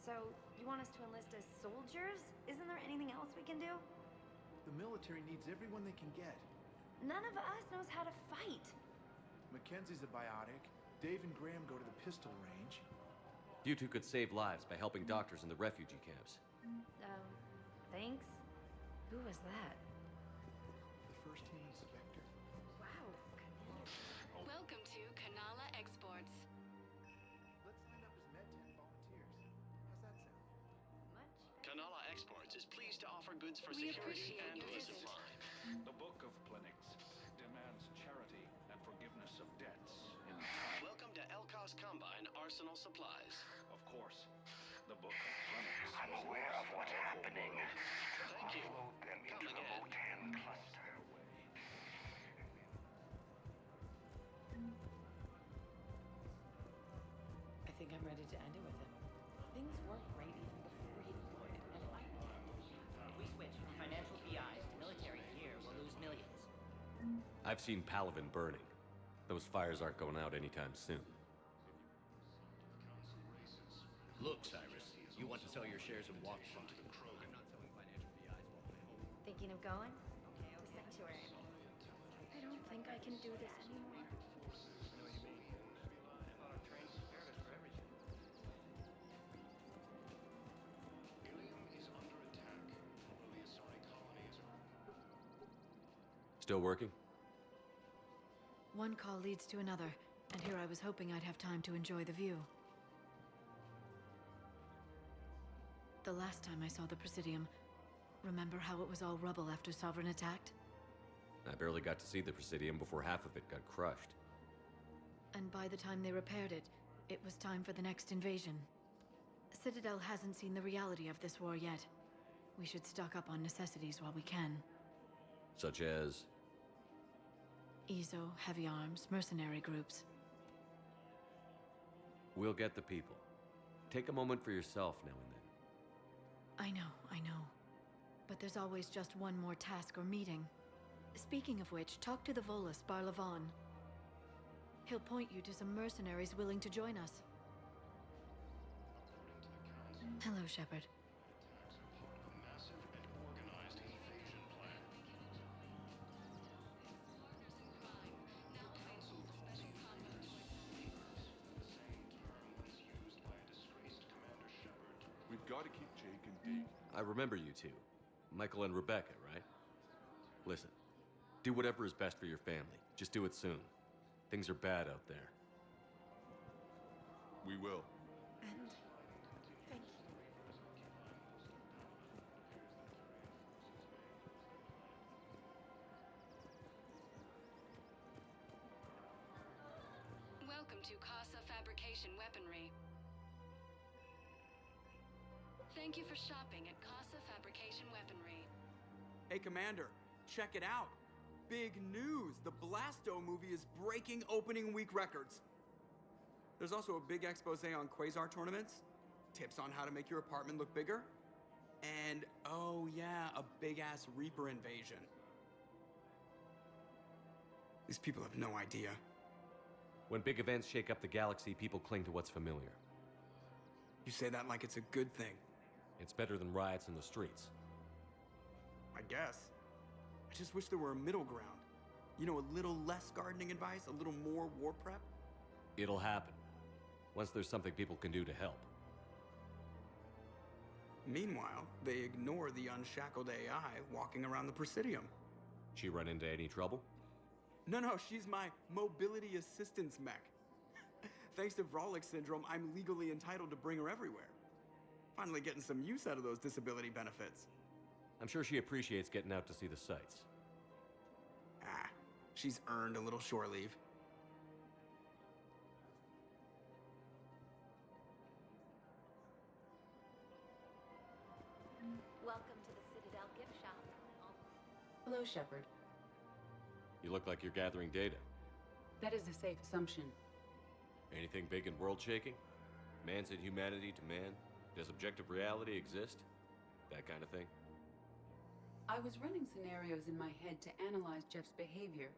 So, you want us to enlist as soldiers? Isn't there anything else we can do? The military needs everyone they can get. None of us knows how to fight. Mackenzie's a biotic. Dave and Graham go to the pistol range. You two could save lives by helping doctors in the refugee camps. Thanks. Who was that? The first team inspector. Wow. Welcome to Canala Exports. Let's line up as Med-10 volunteers. How's that sound? Much. Canala Exports is pleased to offer goods for We security appreciate and your for visit. supply. The Book of Clinics demands charity and forgiveness of debts in time. Welcome to Elkos Combine Arsenal Supplies. Of course, the Book of Clinics. I'm aware of what's happening. Thank you. Offload them Come into the again. Votan cluster. I think I'm ready to end it with him. Things weren't great even before he deployed, and if we switch from financial PIs to military gear, we'll lose millions. I've seen Palavin burning. Those fires aren't going out anytime soon. Look, Cyrus, you want to sell your shares and walk from Thinking of going? To Sanctuary. I don't think I can do this anymore. Still working? One call leads to another, and here I was hoping I'd have time to enjoy the view. The last time I saw the Presidium, remember how it was all rubble after Sovereign attacked? I barely got to see the Presidium before half of it got crushed. And by the time they repaired it, it was time for the next invasion. Citadel hasn't seen the reality of this war yet. We should stock up on necessities while we can. Such as? ESO, heavy arms, mercenary groups. We'll get the people. Take a moment for yourself now and then. I know. But there's always just one more task or meeting. Speaking of which, talk to the Volus, Barlavon. He'll point you to some mercenaries willing to join us. Hello, Shepard. We've got to keep Jake and Deke. I remember you two. Michael and Rebecca, right? Listen, do whatever is best for your family. Just do it soon. Things are bad out there. We will. And thank you. Welcome to Casa Fabrication Weaponry. Thank you for shopping at Casa Fabrication Weaponry. Hey, Commander, check it out. Big news! The Blasto movie is breaking opening week records. There's also a big expose on Quasar tournaments, tips on how to make your apartment look bigger, and, oh yeah, a big-ass Reaper invasion. These people have no idea. When big events shake up the galaxy, people cling to what's familiar. You say that like it's a good thing. It's better than riots in the streets. I guess. I just wish there were a middle ground. You know, a little less gardening advice, a little more war prep. It'll happen. Once there's something people can do to help. Meanwhile, they ignore the unshackled AI walking around the Presidium. She run into any trouble? No, she's my mobility assistance mech. Thanks to Vrolic syndrome, I'm legally entitled to bring her everywhere. Finally getting some use out of those disability benefits. I'm sure she appreciates getting out to see the sights. She's earned a little shore leave. Welcome to the Citadel gift shop. Hello, Shepard. You look like you're gathering data. That is a safe assumption. Anything big and world-shaking? Man's inhumanity to man? Does objective reality exist? That kind of thing? I was running scenarios in my head to analyze Jeff's behavior.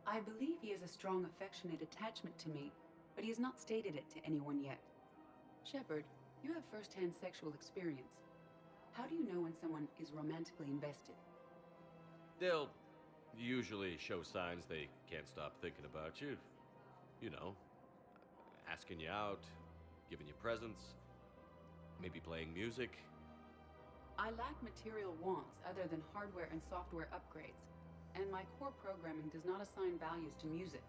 I believe he has a strong affectionate attachment to me, but he has not stated it to anyone yet. Shepard, you have first-hand sexual experience. How do you know when someone is romantically invested? They'll usually show signs they can't stop thinking about you. You know, asking you out, giving you presents, maybe playing music. I lack material wants other than hardware and software upgrades, and my core programming does not assign values to music.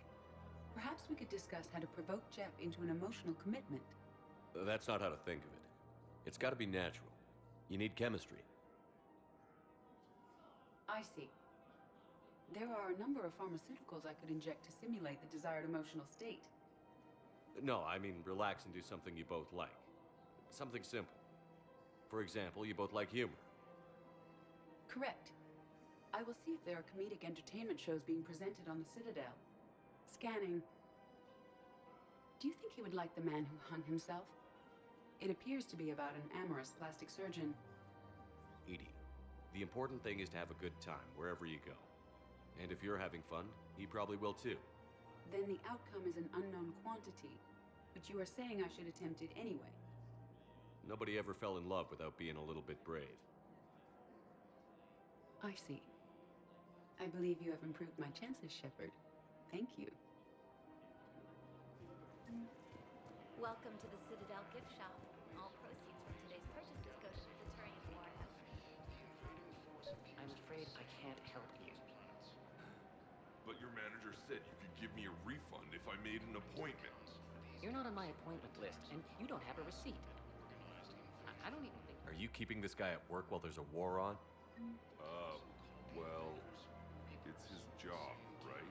Perhaps we could discuss how to provoke Jep into an emotional commitment. That's not how to think of it. It's gotta be natural. You need chemistry. I see. There are a number of pharmaceuticals I could inject to simulate the desired emotional state. No, I mean relax and do something you both like. Something simple. For example, you both like humor. Correct. I will see if there are comedic entertainment shows being presented on the Citadel. Scanning. Do you think he would like The Man Who Hung Himself? It appears to be about an amorous plastic surgeon. Edie, the important thing is to have a good time wherever you go. And if you're having fun, he probably will too. Then the outcome is an unknown quantity, but you are saying I should attempt it anyway. Nobody ever fell in love without being a little bit brave. I see. I believe you have improved my chances, Shepard. Thank you. Welcome to the Citadel gift shop. All proceeds from today's purchases go to the deterring of war effort. I'm afraid I can't help you. But your manager said you could give me a refund if I made an appointment. You're not on my appointment list, and you don't have a receipt. I don't even think... Are you keeping this guy at work while there's a war on? Well, it's his job, right?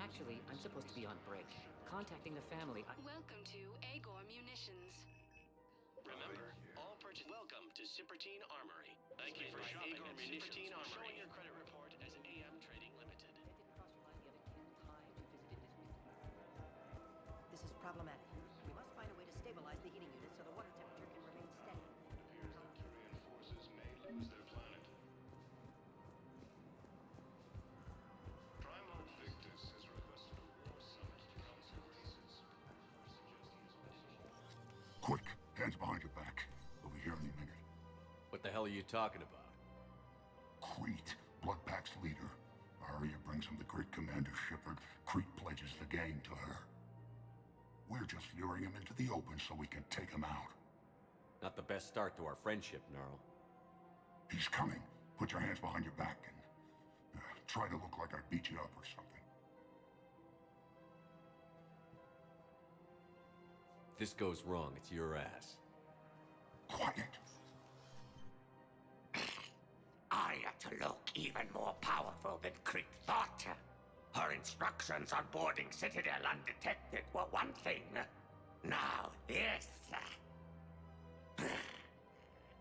Actually, I'm supposed to be on break. Contacting the family, Welcome to Agor Munitions. Remember, all purchase. Welcome to Sippertine Armory. Thank you for shopping at Sippertine Armory. Showing your credit report as an AM Trading Limited. This is problematic. We must find a way to stabilize the heating unit so the water temperature can remain steady. Appears that Kyrian forces may lose their planet. Primon Victus has requested a war summit to council pieces. Quick, hands behind your back. We'll be here any minute. What the hell are you talking about? Crete, Bloodpack's leader. Arya brings him the great commander Shepard. Crete pledges the gang to her. We're just luring him into the open so we can take him out. Not the best start to our friendship, Gnarl. He's coming. Put your hands behind your back and try to look like I beat you up or something. If this goes wrong, it's your ass. Quiet. Arya to look even more powerful than Crete thought. Her instructions on boarding Citadel undetected were one thing. Now this.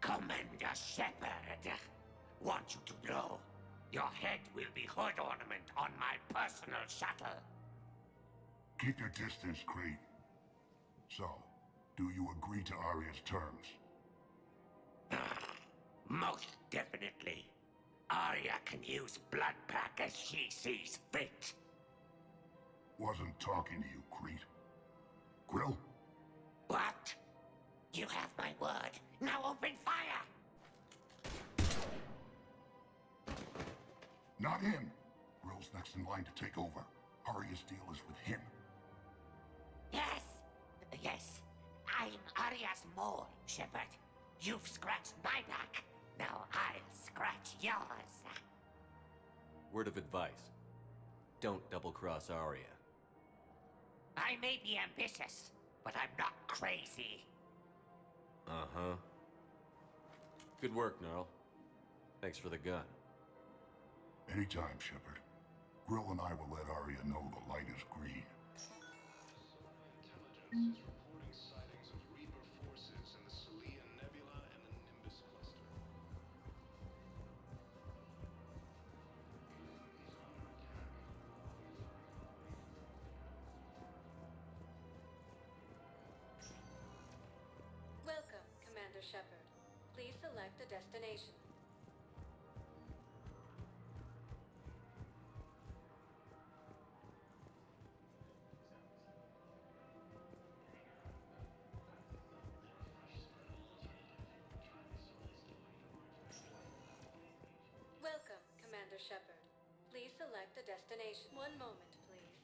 Commander Shepard. Want you to know, your head will be hood ornament on my personal shuttle. Keep your distance, Crete. So, do you agree to Arya's terms? Most definitely. Arya can use Bloodpack as she sees fit. Wasn't talking to you, Crete. Grill? What? You have my word. Now open fire! Not him. Grill's next in line to take over. Arya's deal is with him. Yes. Yes. I'm Arya's mole, Shepard. You've scratched my back. Now I'll scratch yours. Word of advice. Don't double-cross Arya. I may be ambitious, but I'm not crazy. Uh-huh. Good work, Gnarl. Thanks for the gun. Anytime, Shepard. Grill and I will let Arya know the light is green. Intelligence is reporting sightings of Reaper forces in the Celian Nebula and the Nimbus cluster. Welcome, Commander Shepard. Please select a destination. Shepard. Please select a destination. One moment, please.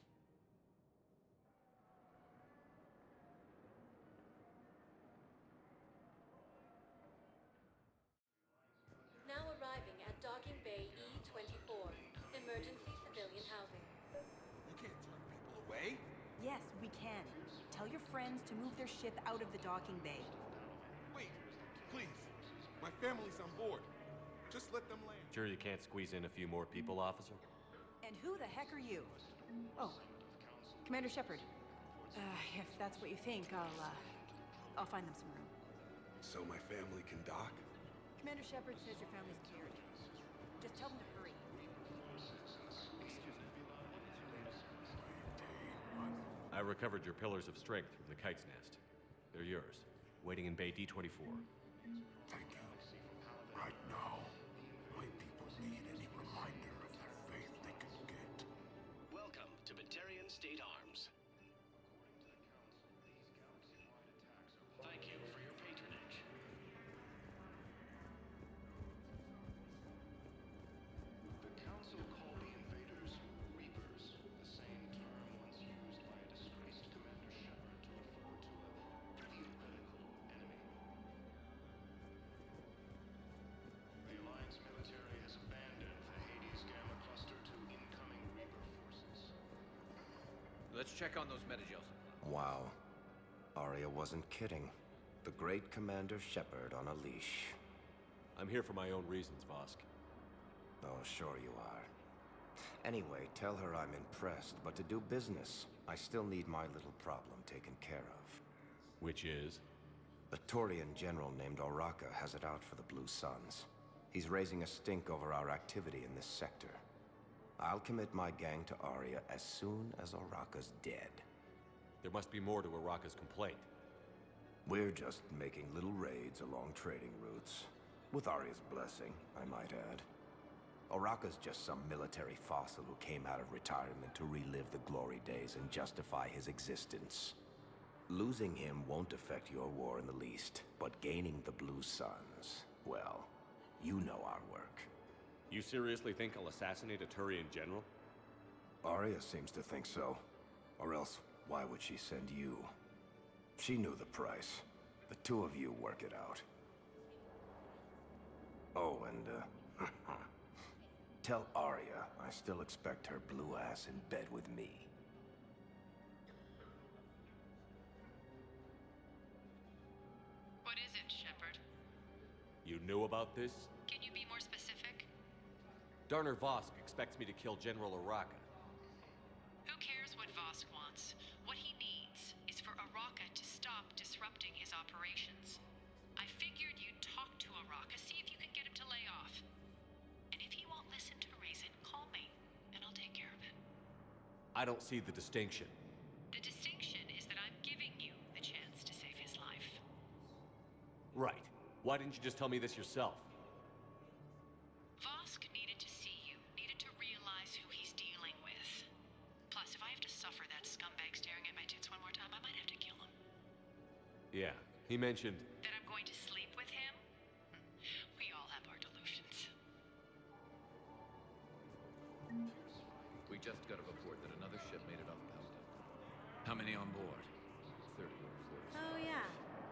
Now arriving at Docking Bay E24. Emergency civilian housing. You can't turn people away. Yes, we can. Tell your friends to move their ship out of the docking bay. Wait, please. My family's on board. Just let them land. Sure you can't squeeze in a few more people, officer? And who the heck are you? Oh, Commander Shepard. If that's what you think, I'll find them some room. So my family can dock? Commander Shepard says your family's cleared. Just tell them to hurry. I recovered your pillars of strength from the kite's nest. They're yours, waiting in Bay D24. Thank you. Right now, my people need any reminder of their faith they can get. Welcome to Batarian State Arms. Thank you for your patronage. The Council called the invaders Reapers, the same term once used by a disgraced Commander Shepard to refer to a theoretical enemy. The Alliance military has abandoned the Hades Gamma Cluster to incoming Reaper forces. Let's check on those metagels. Wow. Arya wasn't kidding. The great Commander Shepard on a leash. I'm here for my own reasons, Vosk. Oh, sure you are. Anyway, tell her I'm impressed, but to do business, I still need my little problem taken care of. Which is? A Taurian general named Oraka has it out for the Blue Suns. He's raising a stink over our activity in this sector. I'll commit my gang to Arya as soon as Oraka's dead. There must be more to Oraka's complaint. We're just making little raids along trading routes. With Arya's blessing, I might add. Oraka's just some military fossil who came out of retirement to relive the glory days and justify his existence. Losing him won't affect your war in the least, but gaining the Blue Suns, well, you know our work. You seriously think I'll assassinate a Turian general? Arya seems to think so. Or else, why would she send you? She knew the price. The two of you work it out. Oh, and, tell Arya I still expect her blue ass in bed with me. What is it, Shepard? You knew about this? Can you be more specific? Darner Vosk expects me to kill General Oraka. Who cares what Vosk wants? What he needs is for Oraka to stop disrupting his operations. I figured you'd talk to Oraka, see if you can get him to lay off. And if he won't listen to reason, call me, and I'll take care of it. I don't see the distinction. The distinction is that I'm giving you the chance to save his life. Right. Why didn't you just tell me this yourself? Vosk needed to see you, needed to realize who he's dealing with. Plus, if I have to suffer that scumbag staring at my tits one more time, I might have to kill him. Yeah, he mentioned... That I'm going to sleep with him? We all have our delusions. We just got a report that another ship made it off Pasado. How many on board? 30 or 40. Oh, yeah.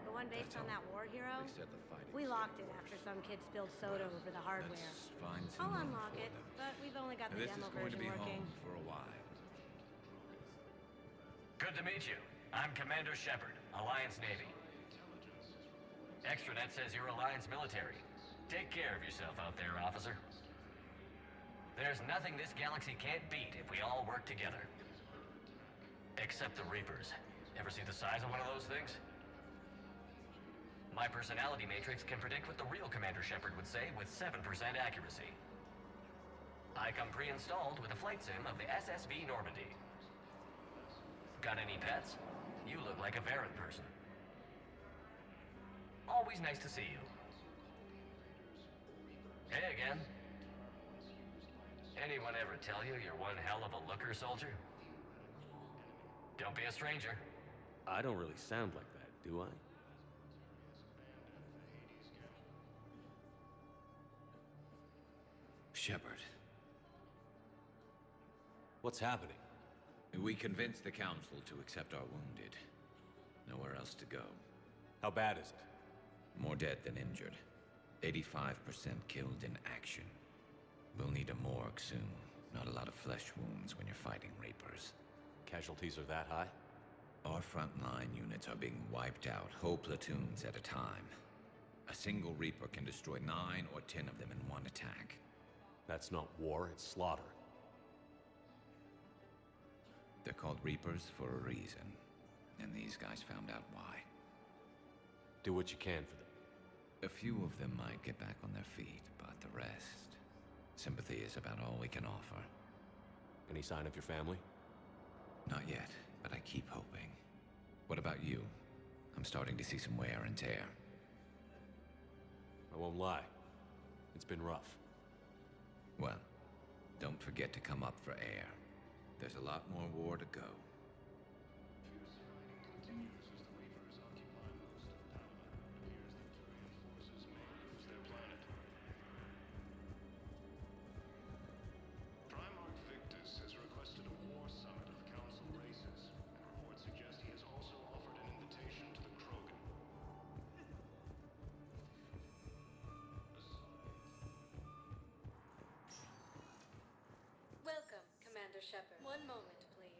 The one based on that war hero? They said the fighting. We locked it after some kid spilled soda over the hardware. That's fine to I'll know unlock for it, them. but we've only got And the this demo is going to version be working. home for a while. Good to meet you. I'm Commander Shepard, Alliance Navy. Extranet says you're Alliance military. Take care of yourself out there, officer. There's nothing this galaxy can't beat if we all work together. Except the Reapers. Ever see the size of one of those things? My personality matrix can predict what the real Commander Shepard would say with 7% accuracy. I come pre-installed with a flight sim of the SSV Normandy. Got any pets? You look like a Varant person. Always nice to see you. Hey again. Anyone ever tell you you're one hell of a looker, soldier? Don't be a stranger. I don't really sound like that, do I? Shepard, What's happening? We convinced the Council to accept our wounded. Nowhere else to go. How bad is it? More dead than injured. 85% killed in action. We'll need a morgue soon. Not a lot of flesh wounds when you're fighting Reapers. Casualties are that high? Our frontline units are being wiped out, whole platoons at a time. A single Reaper can destroy 9 or 10 of them in one attack. That's not war, it's slaughter. They're called Reapers for a reason. And these guys found out why. Do what you can for them. A few of them might get back on their feet, but the rest... sympathy is about all we can offer. Any sign of your family? Not yet, but I keep hoping. What about you? I'm starting to see some wear and tear. I won't lie. It's been rough. Well, don't forget to come up for air. There's a lot more war to go. Welcome, Commander Shepard. One moment, please.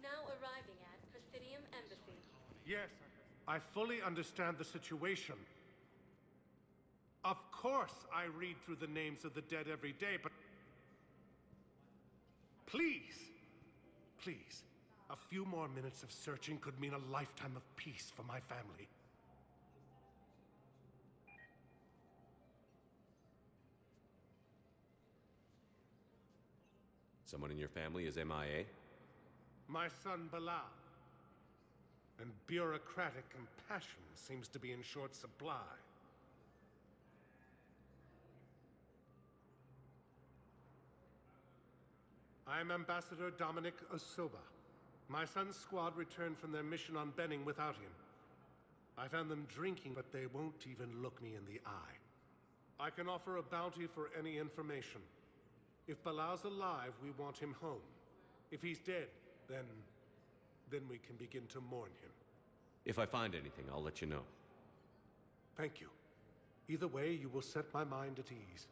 Now arriving at Presidium Embassy. Yes, I fully understand the situation. Of course I read through the names of the dead every day, but... Please, please, a few more minutes of searching could mean a lifetime of peace for my family. Someone in your family is MIA? My son, Bilal. And bureaucratic compassion seems to be in short supply. I am Ambassador Dominic Osoba. My son's squad returned from their mission on Benning without him. I found them drinking, but they won't even look me in the eye. I can offer a bounty for any information. If Bilal's alive, we want him home. If he's dead, then we can begin to mourn him. If I find anything, I'll let you know. Thank you. Either way, you will set my mind at ease.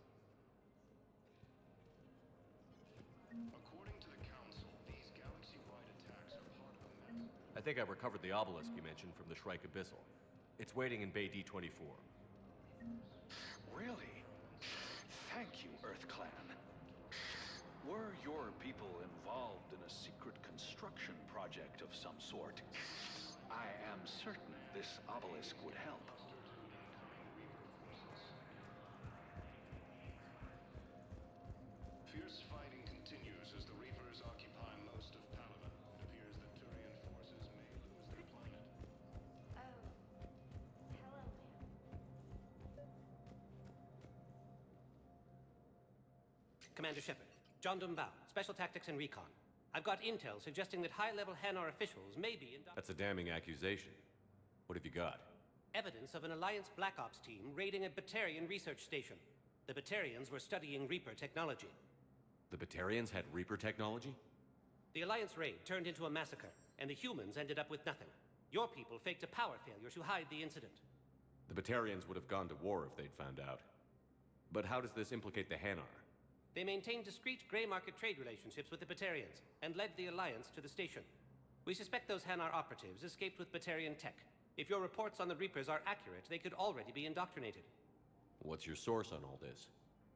According to the Council, these galaxy-wide attacks are part of a massive... I think I recovered the obelisk you mentioned from the Shrike Abyssal. It's waiting in Bay D-24. Really? Thank you, Earth Clan. Were your people involved in a secret construction project of some sort, I am certain this obelisk would help. Fierce fighting continues as the Reapers occupy most of Palaven. It appears that Turian forces may lose their planet. Commander Shepard, John Dumbao, Special Tactics and Recon. I've got intel suggesting that high-level Hanar officials may be in... That's a damning accusation. What have you got? Evidence of an Alliance Black Ops team raiding a Batarian research station. The Batarians were studying Reaper technology. The Batarians had Reaper technology? The Alliance raid turned into a massacre. and the humans ended up with nothing. Your people faked a power failure to hide the incident. The Batarians would have gone to war if they'd found out. But how does this implicate the Hanar? They maintained discreet gray market trade relationships with the Batarians and led the Alliance to the station. We suspect those Hanar operatives escaped with Batarian tech. If your reports on the Reapers are accurate, they could already be indoctrinated. What's your source on all this?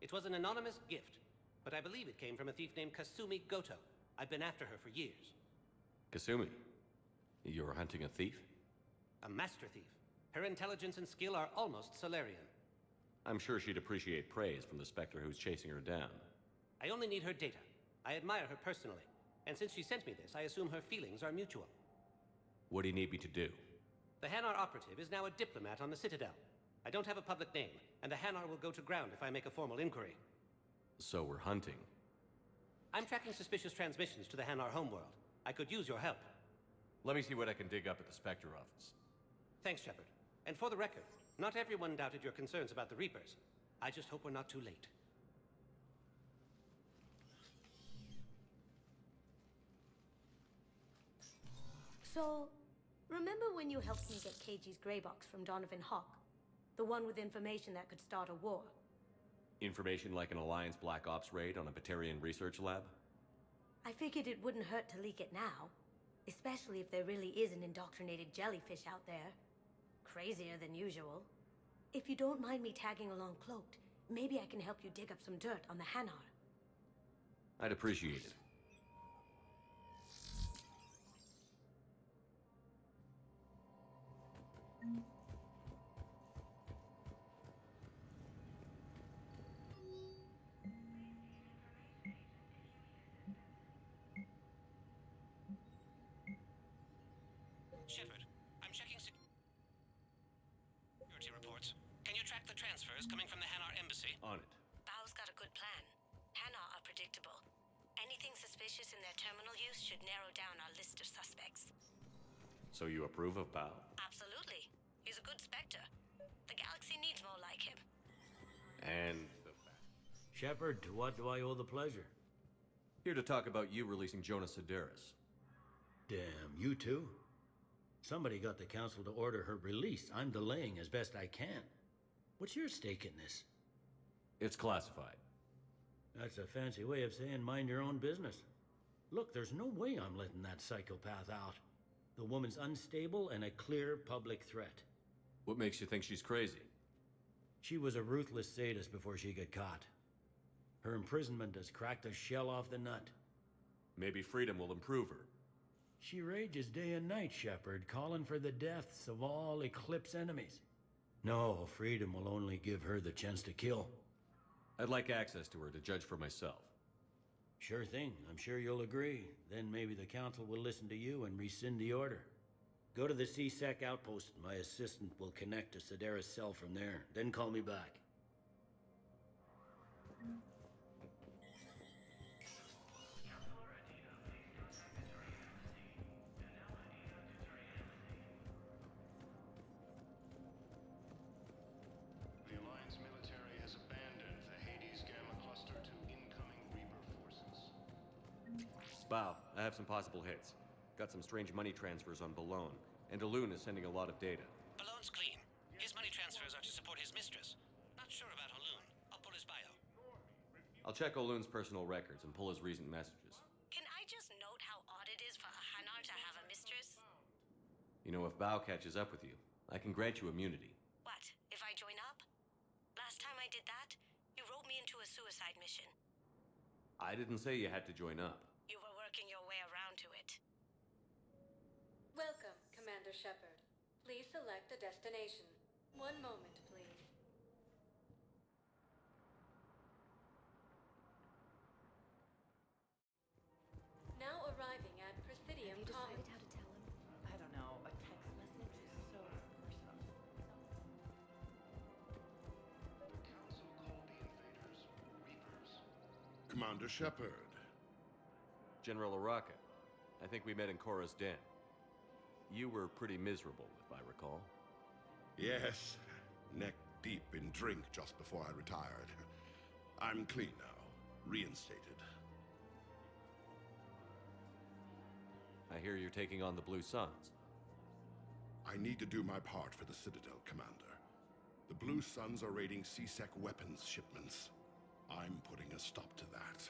It was an anonymous gift, but I believe it came from a thief named Kasumi Goto. I've been after her for years. Kasumi? You're hunting a thief? A master thief. Her intelligence and skill are almost Solarian. I'm sure she'd appreciate praise from the Spectre who's chasing her down. I only need her data. I admire her personally. And since she sent me this, I assume her feelings are mutual. What do you need me to do? The Hanar operative is now a diplomat on the Citadel. I don't have a public name, and the Hanar will go to ground if I make a formal inquiry. So we're hunting. I'm tracking suspicious transmissions to the Hanar homeworld. I could use your help. Let me see what I can dig up at the Spectre office. Thanks, Shepard. And for the record, not everyone doubted your concerns about the Reapers. I just hope we're not too late. So, remember when you helped me get KG's grey box from Donovan Hawk? The one with information that could start a war? Information like an Alliance Black Ops raid on a Batarian research lab? I figured it wouldn't hurt to leak it now. Especially if there really is an indoctrinated jellyfish out there. Crazier than usual. If you don't mind me tagging along cloaked, maybe I can help you dig up some dirt on the Hanar. I'd appreciate it. Shepard, I'm checking security reports. Can you track the transfers coming from the Hanar embassy? On it. Bao's got a good plan. Hanar are predictable. Anything suspicious in their terminal use should narrow down our list of suspects. So you approve of Bao? Absolutely. He's a good Spectre. The galaxy needs more like him. And Shepard, to what do I owe the pleasure? Here to talk about you releasing Jonas Sedaris. Damn, you too? Somebody got the council to order her release. I'm delaying as best I can. What's your stake in this? It's classified. That's a fancy way of saying mind your own business. Look, there's no way I'm letting that psychopath out. The woman's unstable and a clear public threat. What makes you think she's crazy? She was a ruthless sadist before she got caught. Her imprisonment has cracked the shell off the nut. Maybe freedom will improve her. She rages day and night, Shepard, calling for the deaths of all Eclipse enemies. No, freedom will only give her the chance to kill. I'd like access to her to judge for myself. Sure thing. I'm sure you'll agree. Then maybe the council will listen to you and rescind the order. Go to the CSEC outpost. My assistant will connect to Sedaris' cell from there. Then call me back. The Alliance military has abandoned the Hades Gamma Cluster to incoming Reaper forces. Bao, I have some possible hits. Got some strange money transfers on Balone, and Alun is sending a lot of data. Balone's clean. His money transfers are to support his mistress. Not sure about Alun. I'll pull his bio. I'll check Olun's personal records and pull his recent messages. Can I just note how odd it is for a Hanar to have a mistress? You know, if Bao catches up with you, I can grant you immunity. What, if I join up? Last time I did that, you wrote me into a suicide mission. I didn't say you had to join up. You were working your way around to it. Welcome, Commander Shepard. Please select a destination. One moment, please. Now arriving at Presidium Commons. How to tell him? I don't know. A text message is so personal. The Council called the invaders Reapers. Commander Shepard. General Araka, I think we met in Korra's den. You were pretty miserable, if I recall. Yes, neck deep in drink just before I retired. I'm clean now, reinstated. I hear you're taking on the Blue Suns. I need to do my part for the Citadel, Commander. The Blue Suns are raiding CSEC weapons shipments. I'm putting a stop to that.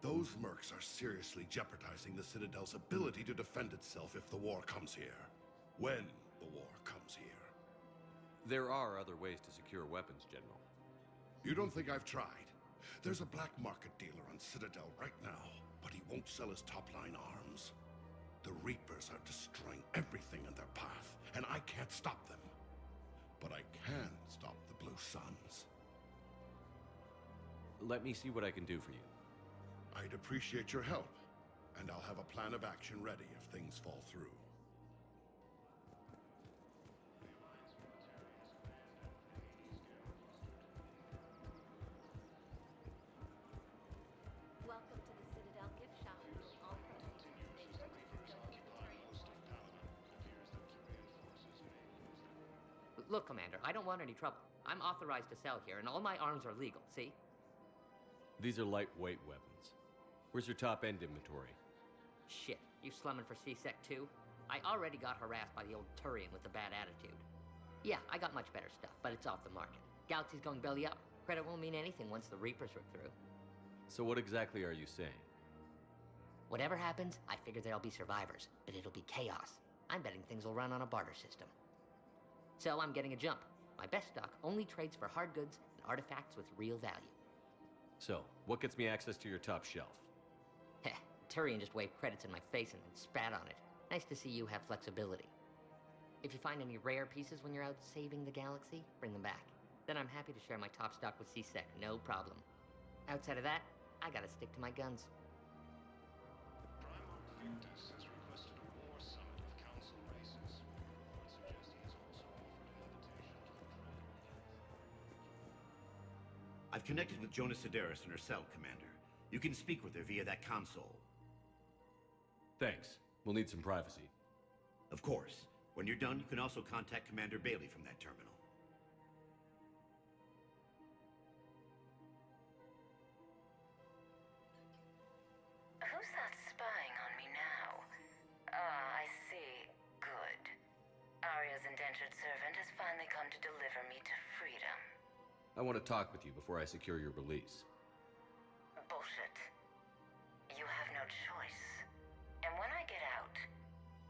Those mercs are seriously jeopardizing the Citadel's ability to defend itself if the war comes here. When the war comes here. There are other ways to secure weapons, General. You don't think I've tried? There's a black market dealer on Citadel right now, but he won't sell his top-line arms. The Reapers are destroying everything in their path, and I can't stop them. But I can stop the Blue Suns. Let me see what I can do for you. I'd appreciate your help, and I'll have a plan of action ready if things fall through. Welcome to the Citadel gift shop. All proceeds from today's purchases go to the Look, Commander, I don't want any trouble. I'm authorized to sell here, and all my arms are legal, see? These are lightweight weapons. Where's your top-end inventory? Shit, you slumming for CSEC too? I already got harassed by the old Turian with the bad attitude. Yeah, I got much better stuff, but it's off the market. Galaxy's going belly up. Credit won't mean anything once the Reapers rip through. So what exactly are you saying? Whatever happens, I figure there'll be survivors, but it'll be chaos. I'm betting things will run on a barter system. So I'm getting a jump. My best stock only trades for hard goods and artifacts with real value. So, what gets me access to your top shelf? Heh, Turian just waved credits in my face and then spat on it. Nice to see you have flexibility. If you find any rare pieces when you're out saving the galaxy, bring them back. Then I'm happy to share my top stock with CSEC, no problem. Outside of that, I gotta stick to my guns. I've connected with Jonas Sedaris in her cell, Commander. You can speak with her via that console. Thanks. We'll need some privacy. Of course. When you're done, you can also contact Commander Bailey from that terminal. Who's that spying on me now? Ah, I see. Good. Arya's indentured servant has finally come to deliver me to freedom. I want to talk with you before I secure your release. Bullshit. You have no choice. And when I get out,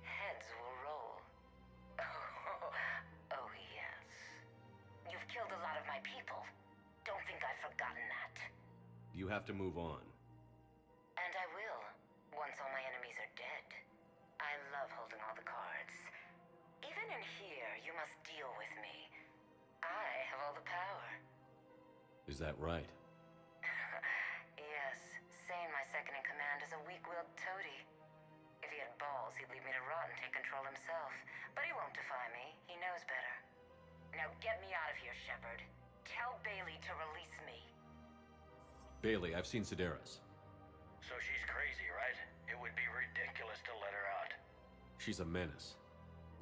heads will roll. Oh, yes. You've killed a lot of my people. Don't think I've forgotten that. You have to move on. And I will, once all my enemies are dead. I love holding all the cards. Even in here, you must deal with me. I have all the power. Is that right? Yes, Sane, my second-in-command, is a weak-willed toady. If he had balls, he'd leave me to rot and take control himself. But he won't defy me. He knows better. Now get me out of here, Shepard. Tell Bailey to release me. Bailey, I've seen Sedaris. So she's crazy, right? It would be ridiculous to let her out. She's a menace.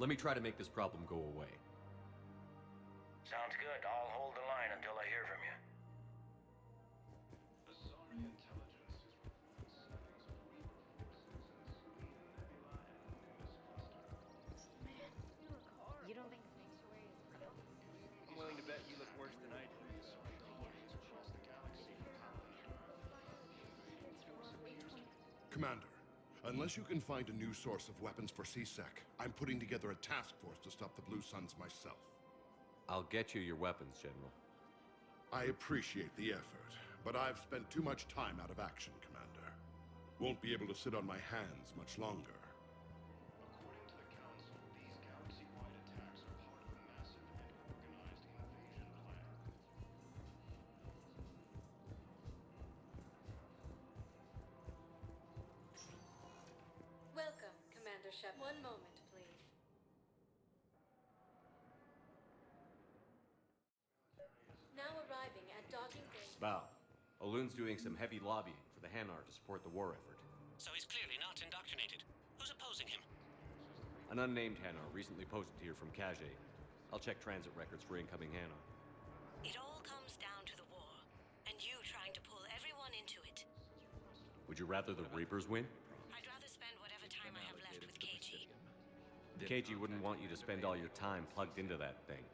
Let me try to make this problem go away. Sounds good. I'll hold the line until I hear from you. You don't think Sanctuary is real? I'm willing to bet you look worse than I do. Commander, unless you can find a new source of weapons for CSEC, I'm putting together a task force to stop the Blue Suns myself. I'll get you your weapons, General. I appreciate the effort, but I've spent too much time out of action, Commander. Won't be able to sit on my hands much longer. Welcome, Commander Shepard. One moment, please. Now arriving at docking bay. Bow. Olun's doing some heavy lobbying for the Hanar to support the war effort. So he's clearly not indoctrinated. Who's opposing him? An unnamed Hanar recently posted here from Kajay. I'll check transit records for incoming Hanar. It all comes down to the war, and you trying to pull everyone into it. Would you rather the Reapers win? I'd rather spend whatever time KG wouldn't want you to spend all your time plugged into that thing.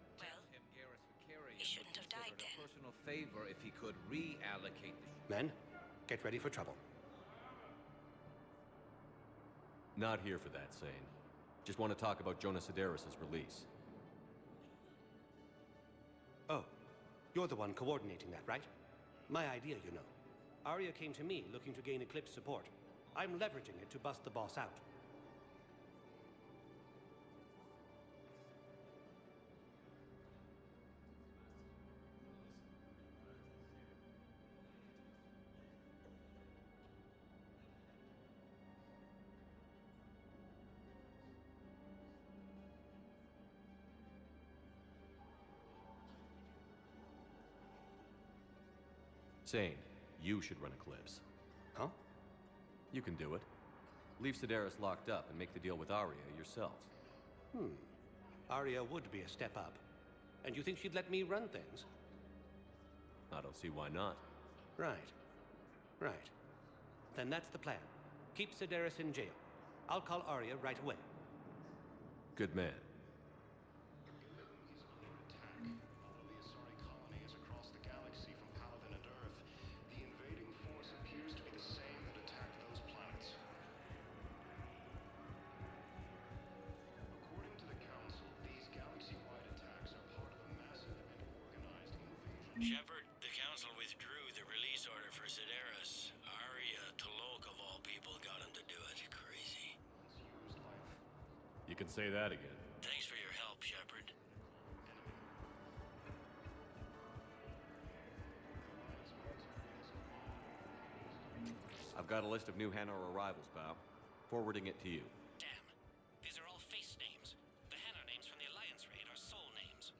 He shouldn't have died then. Personal favor if he could reallocate the... Men, get ready for trouble. Not here for that, Sane. Just want to talk about Jonas Sedaris' release. Oh, you're the one coordinating that, right? My idea, you know. Arya came to me looking to gain Eclipse support. I'm leveraging it to bust the boss out. Sane, you should run Eclipse. Huh? You can do it. Leave Sedaris locked up and make the deal with Arya yourself. Arya would be a step up. And you think she'd let me run things? I don't see why not. Right. Right. Then that's the plan. Keep Sedaris in jail. I'll call Arya right away. Good man. Shepard, the Council withdrew the release order for Sedaris. Arya, Tolok of all people, got him to do it. Crazy. You can say that again. Thanks for your help, Shepard. I've got a list of new Hanar arrivals, pal. Forwarding it to you. Damn. These are all face names. The Hanar names from the Alliance raid are soul names.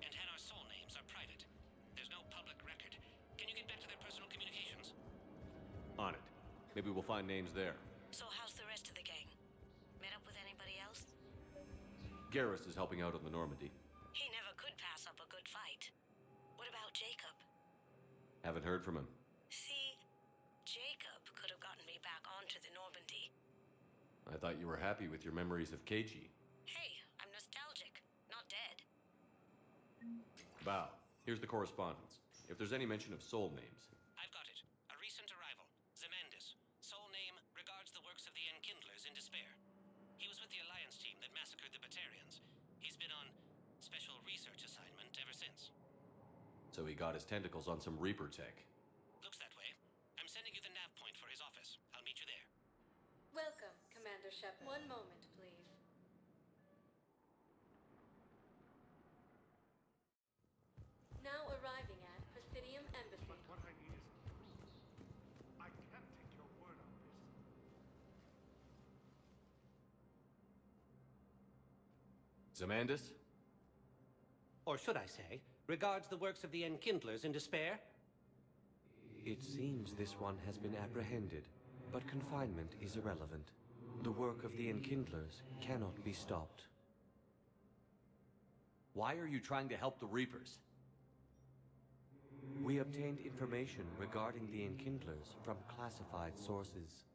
And Hanar soul names are private. There's no public record. Can you get back to their personal communications? On it. Maybe we'll find names there. So how's the rest of the gang? Met up with anybody else? Garrus is helping out on the Normandy. He never could pass up a good fight. What about Jacob? Haven't heard from him. See, Jacob could have gotten me back onto the Normandy. I thought you were happy with your memories of KG. Hey, I'm nostalgic, not dead. Bow, here's the correspondence. If there's any mention of soul names. I've got it. A recent arrival. Zemandis. Soul name regards the works of the Enkindlers in despair. He was with the Alliance team that massacred the Batarians. He's been on special research assignment ever since. So he got his tentacles on some Reaper tech. Looks that way. I'm sending you the nav point for his office. I'll meet you there. Welcome, Commander Shepard. One moment, please. Now arriving at Presidium Embassy. What I need is proof. I can't take your word on this. Zemandis? Or should I say, regards the works of the Enkindlers in despair? It seems this one has been apprehended, but confinement is irrelevant. The work of the Enkindlers cannot be stopped. Why are you trying to help the Reapers? We obtained information regarding the Enkindlers from classified sources.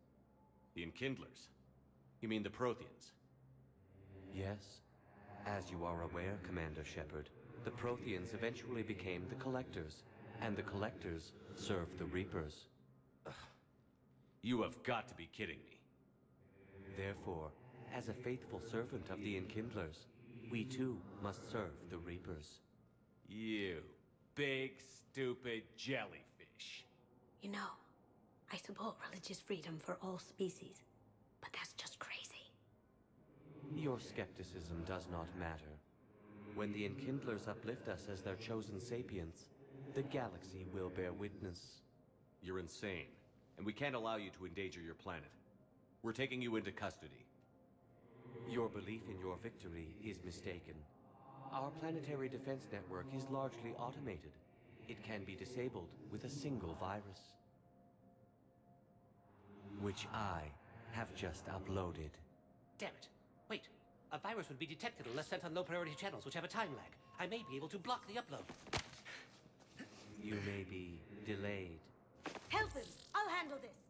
The Enkindlers? You mean the Protheans? Yes. As you are aware, Commander Shepard, the Protheans eventually became the Collectors, and the Collectors served the Reapers. You have got to be kidding me. Therefore, as a faithful servant of the Enkindlers, we too must serve the Reapers. You big, stupid jellyfish. You know, I support religious freedom for all species, but that's just crazy. Your skepticism does not matter. When the Enkindlers uplift us as their chosen sapients, the galaxy will bear witness. You're insane, and we can't allow you to endanger your planet. We're taking you into custody. Your belief in your victory is mistaken. Our planetary defense network is largely automated. It can be disabled with a single virus, which I have just uploaded. Damn it. Wait. A virus would be detected unless sent on low-priority channels, which have a time lag. I may be able to block the upload. You may be delayed. Help him! I'll handle this!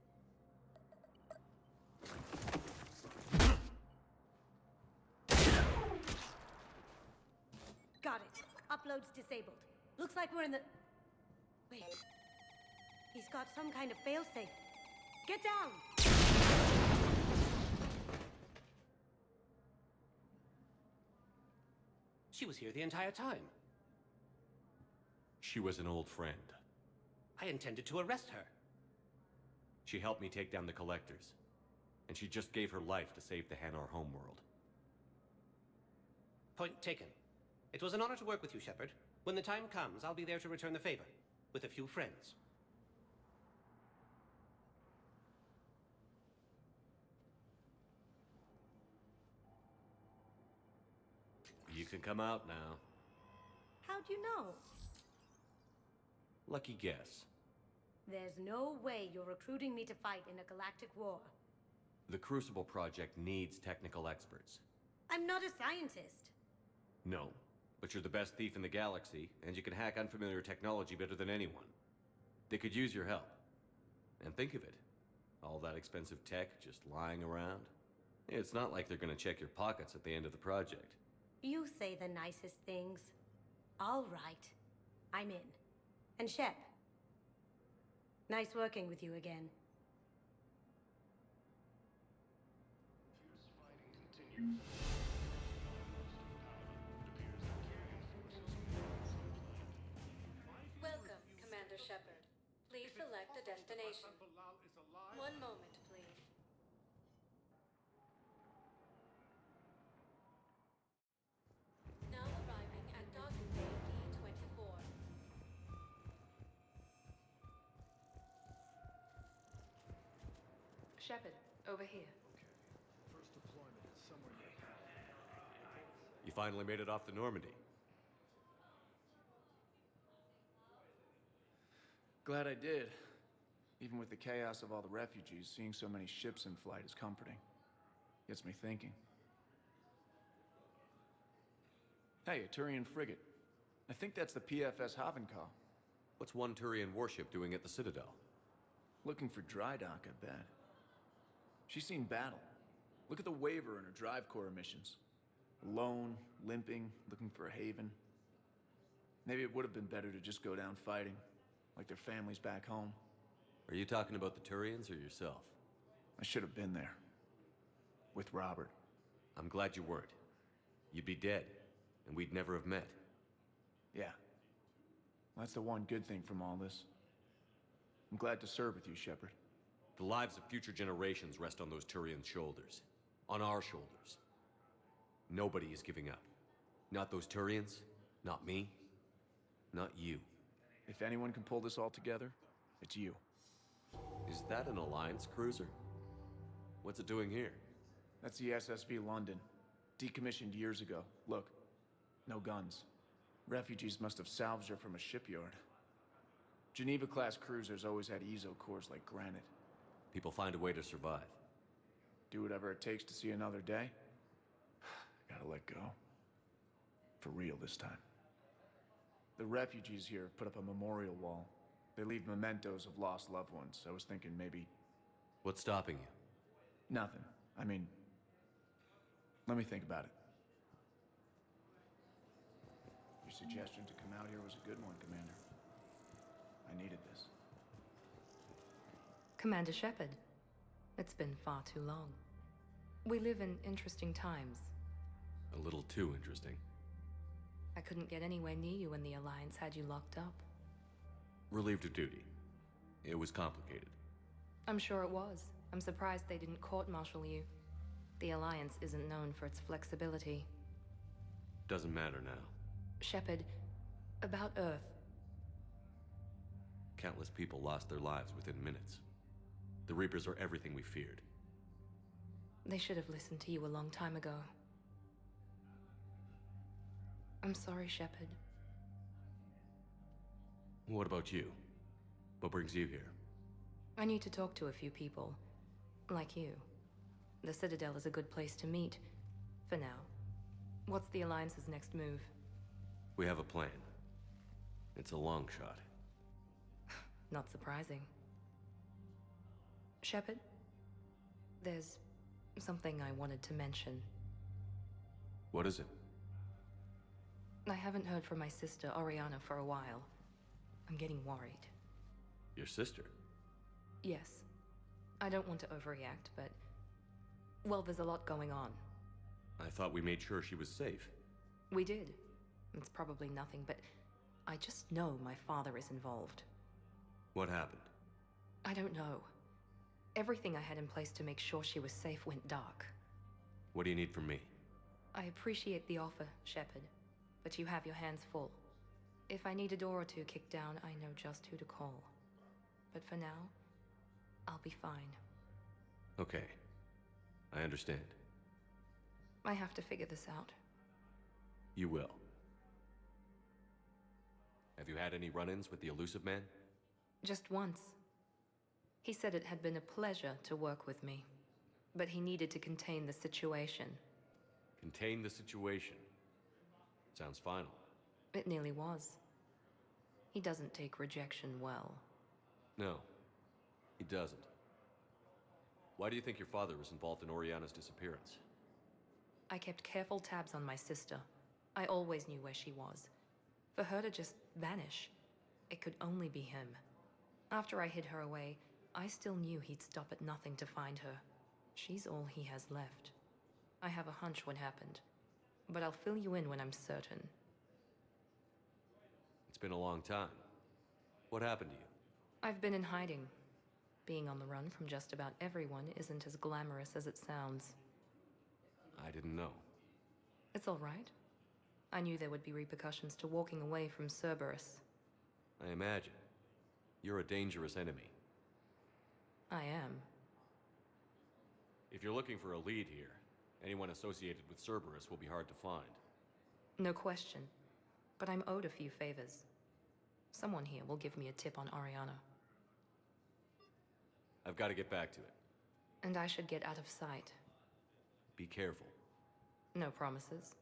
Upload's disabled. Looks like we're in the... Wait. He's got some kind of failsafe. Get down! She was here the entire time. She was an old friend. I intended to arrest her. She helped me take down the collectors. And she just gave her life to save the Hanar homeworld. Point taken. It was an honor to work with you, Shepard. When the time comes, I'll be there to return the favor. With a few friends. You can come out now. How'd you know? Lucky guess. There's no way you're recruiting me to fight in a galactic war. The Crucible Project needs technical experts. I'm not a scientist. No, but you're the best thief in the galaxy, and you can hack unfamiliar technology better than anyone. They could use your help. And think of it. All that expensive tech just lying around. It's not like they're gonna check your pockets at the end of the project. You say the nicest things. All right. I'm in. And Shep. Nice working with you again. Welcome, Commander Shepard. Please select a destination. One moment, please. Now arriving at docking bay D-24. Shepard, over here. First deployment is somewhere near. You finally made it off the Normandy. Glad I did. Even with the chaos of all the refugees, seeing so many ships in flight is comforting. Gets me thinking. Hey, a Turian frigate. I think that's the PFS Havenkal. What's one Turian warship doing at the Citadel? Looking for dry dock, I bet. She's seen battle. Look at the waiver in her drive core emissions. Alone, limping, looking for a haven. Maybe it would have been better to just go down fighting, like their families back home. Are you talking about the Turians or yourself? I should have been there. With Robert. I'm glad you weren't. You'd be dead, and we'd never have met. Yeah. That's the one good thing from all this. I'm glad to serve with you, Shepard. The lives of future generations rest on those Turian shoulders. On our shoulders. Nobody is giving up. Not those Turians, not me, not you. If anyone can pull this all together, it's you. Is that an Alliance cruiser? What's it doing here? That's the SSV London. Decommissioned years ago. Look, no guns. Refugees must have salvaged her from a shipyard. Geneva-class cruisers always had ezo cores like granite. People find a way to survive. Do whatever it takes to see another day. Gotta let go. For real this time. The refugees here have put up a memorial wall. They leave mementos of lost loved ones. I was thinking maybe... What's stopping you? Nothing. I mean... Let me think about it. Your suggestion to come out here was a good one, Commander. I needed this. Commander Shepard, it's been far too long. We live in interesting times. A little too interesting. I couldn't get anywhere near you when the Alliance had you locked up. Relieved of duty. It was complicated. I'm sure it was. I'm surprised they didn't court-martial you. The Alliance isn't known for its flexibility. Doesn't matter now. Shepard, about Earth. Countless people lost their lives within minutes. The Reapers are everything we feared. They should have listened to you a long time ago. I'm sorry, Shepard. What about you? What brings you here? I need to talk to a few people. Like you. The Citadel is a good place to meet. For now. What's the Alliance's next move? We have a plan. It's a long shot. Not surprising. Shepard? There's something I wanted to mention. What is it? I haven't heard from my sister, Oriana, for a while. I'm getting worried. Your sister? Yes. I don't want to overreact, but... well, there's a lot going on. I thought we made sure she was safe. We did. It's probably nothing, but I just know my father is involved. What happened? I don't know. Everything I had in place to make sure she was safe went dark. What do you need from me? I appreciate the offer, Shepard, but you have your hands full. If I need a door or two kicked down, I know just who to call. But for now, I'll be fine. Okay. I understand. I have to figure this out. You will. Have you had any run-ins with the elusive man? Just once. He said it had been a pleasure to work with me, but he needed to contain the situation. Contain the situation. Sounds final. It nearly was. He doesn't take rejection well. No, he doesn't. Why do you think your father was involved in Oriana's disappearance? I kept careful tabs on my sister. I always knew where she was. For her to just vanish, it could only be him. After I hid her away, I still knew he'd stop at nothing to find her. She's all he has left. I have a hunch what happened, but I'll fill you in when I'm certain. It's been a long time. What happened to you? I've been in hiding. Being on the run from just about everyone isn't as glamorous as it sounds. I didn't know. It's all right. I knew there would be repercussions to walking away from Cerberus. I imagine. You're a dangerous enemy. I am. If you're looking for a lead here, anyone associated with Cerberus will be hard to find. No question. But I'm owed a few favors. Someone here will give me a tip on Oriana. I've got to get back to it. And I should get out of sight. Be careful. No promises.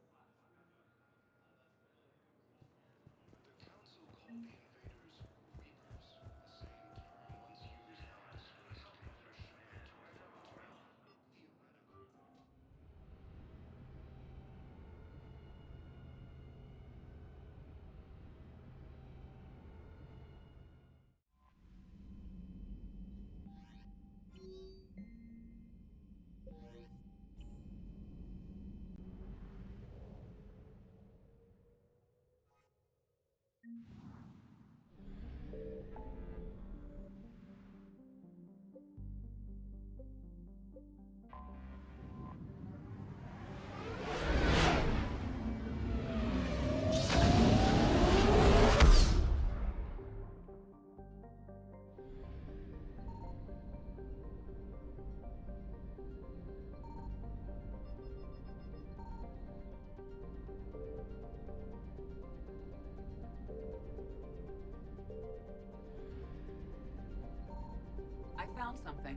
I found something.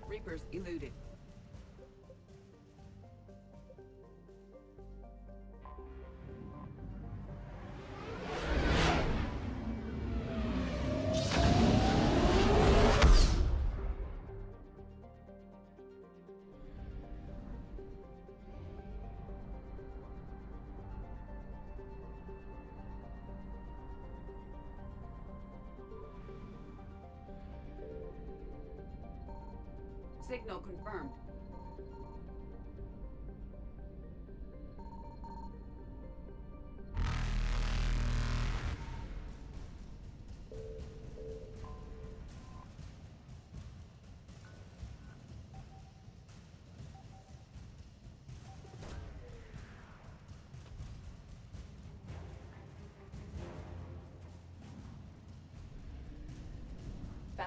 Reapers eluded. Signal confirmed.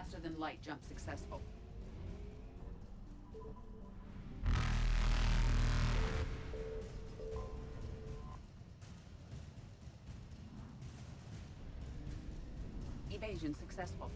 Faster than light jump successful. Evasion successful.